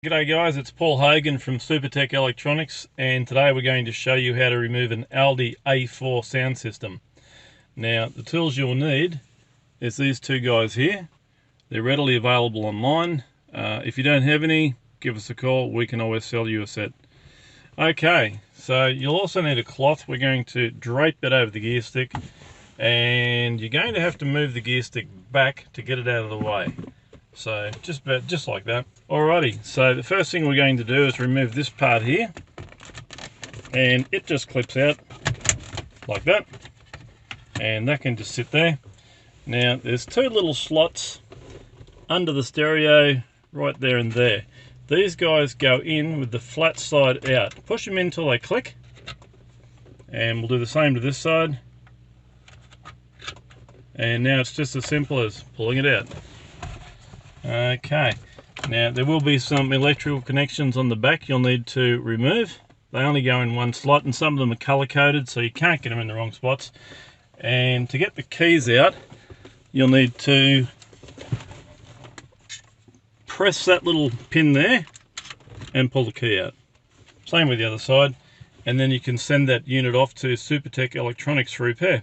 G'day guys, it's Paul Hogan from Supertech Electronics, and today we're going to show you how to remove an Audi A4 sound system. Now, the tools you'll need is these two guys here. They're readily available online. If you don't have any, give us a call. We can always sell you a set. Okay, so you'll also need a cloth. We're going to drape that over the gear stick, and you're going to have to move the gear stick back to get it out of the way. So just like that. Alrighty, so the first thing we're going to do is remove this part here, and it just clips out like that, and that can just sit there. Now there's two little slots under the stereo right there and there. These guys go in with the flat side out. Push them in until they click, and we'll do the same to this side. And now it's just as simple as pulling it out. Okay, now there will be some electrical connections on the back you'll need to remove. They only go in one slot, and some of them are color coded, so you can't get them in the wrong spots. And to get the keys out, you'll need to press that little pin there and pull the key out. Same with the other side, and then you can send that unit off to Supertech Electronics for repair.